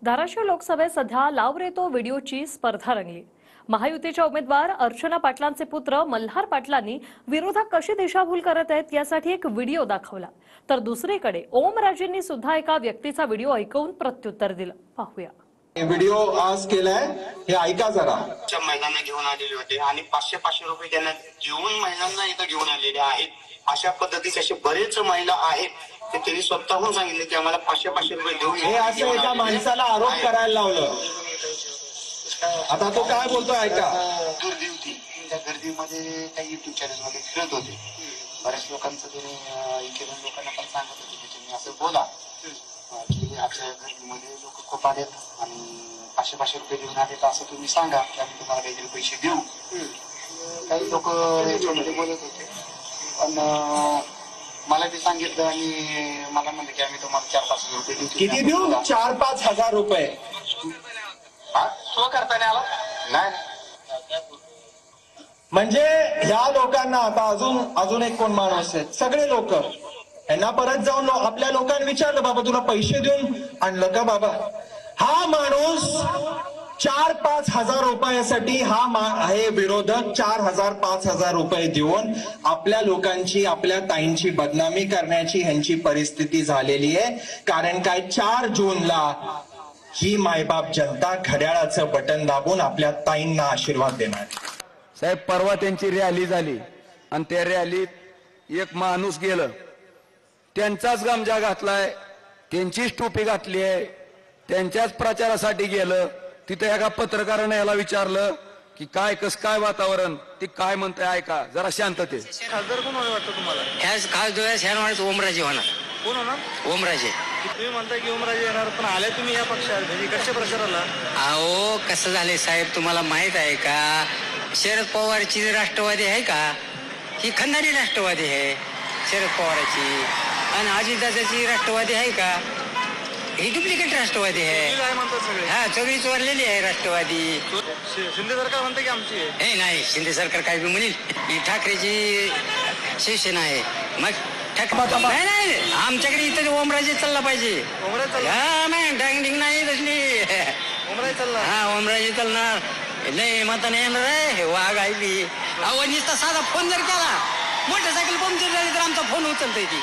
धाराशिव लोकसभेत सध्या लाव रे तो व्हिडिओची स्पर्धा रंगली। महायुतीच्या उमेदवार अर्चना पाटलांचे पुत्र मल्हार पाटलांनी विरोधक कशी दिशाभूल करत आहेत यासाठी एक व्हिडिओ दाखवला, तर दुसरीकडे ओमराजेंनी सुद्धा एका व्यक्तीचा व्हिडिओ ऐकवून प्रत्युत्तर दिलं। पाहूया। व्हिडिओ आज केलाय, हे ऐका जरा। महिलांना घेऊन आलेले होते आणि 500 रुपये त्यांना घेऊन महिलांना इथं घेऊन आलेले आहेत। अशा पद्धतीचे असे बरेच महिला आहेत ते त्यांनी स्वतःहून सांगितले की आम्हाला 500 रुपये देऊन हे असं एका माणसाला आरोप करायला लावलं। आता तो काय बोलतोय ऐका। गर्दी होती, त्या गर्दीमध्ये काही युट्यूब चॅनल मध्ये फिरत होते। बऱ्याच लोकांचं त्यांनी इकडून लोकांना पण सांगत होते की तुम्ही असं बोला की आमच्या गर्दीमध्ये लोक खूप आलेत आणि 500 रुपये देऊन आलेत असं तुम्ही सांगा की आम्ही तुम्हाला काहीतरी पैसे देऊ। काही लोक याच्यामध्ये बोलत होते, पण मला ते सांगितलं आणि मला म्हणलं की आम्ही तुम्हाला 4-5 रुपये देऊ। किती देऊ? 4-5 हजार रुपये। तो करताना आला नाही। म्हणजे ह्या लोकांना आता अजून एक कोण माणूस आहेत, सगळे लोक यांना परत जाऊन आपल्या लोकांनी विचारलं, बाबा तुला पैसे देऊन आणलं का बाबा? हा माणूस 4-5 हजार रुपयासाठी हे विरोधक 4,000-5,000 रुपये देऊन आपल्या लोकांची, आपल्या ताईंची बदनामी करण्याची ह्यांची परिस्थिती झालेली आहे। कारण काय, 4 जूनला ही मायबाप जनता घड्याळाचं बटन दाबून आपल्या ताईंना आशीर्वाद देणार। साहेब, परवा त्यांची रॅली झाली आणि त्या रॅलीत एक माणूस गेलं, त्यांचाच गमजा घातलाय, त्यांचीच टोपी घातली आहे, त्यांच्याच प्रचारासाठी गेलं। तिथे एका पत्रकाराने याला विचारलं की काय वातावरण, ती काय म्हणते ऐका जरा शांतते। खासदार कोण वाटतं तुम्हाला? खास ओमराजे होणार। कोण होणार? ओमराजे। तुम्ही म्हणता की ओमराजे येणार, पण आले तुम्ही या पक्षात, म्हणजे इकडच्या प्रचाराला? अहो कसं झालंय साहेब, तुम्हाला माहित आहे का, शरद पवारची राष्ट्रवादी आहे का, ही खंदारी राष्ट्रवादी आहे शरद पवाराची, आणि अजितदादाची राष्ट्रवादी आहे का, ही डुप्लिकेट राष्ट्रवादी आहे। काय म्हणतात सगळे? हा, सगळी चोरलेली आहे राष्ट्रवादी। शिंदे सरकार म्हणते की आमची आहे? हे नाही, शिंदे सरकार काय बी म्हणेल, ही ठाकरेची शिवसेना आहे। मग नाही, आमच्याकडे इथं ओमराजे चालला पाहिजे। ओमराजे चालला? हा नाही, डांगडिंग नाही तसली। ओमराजे चालला? हा, ओमराजे चालणार। लय मताने येणार आहे, वाघ आहे बी। अहो नुसता साधा फोन जर केला, मोटरसायकल पंक्चर झाली तर आमचा फोन उचलतोय ती।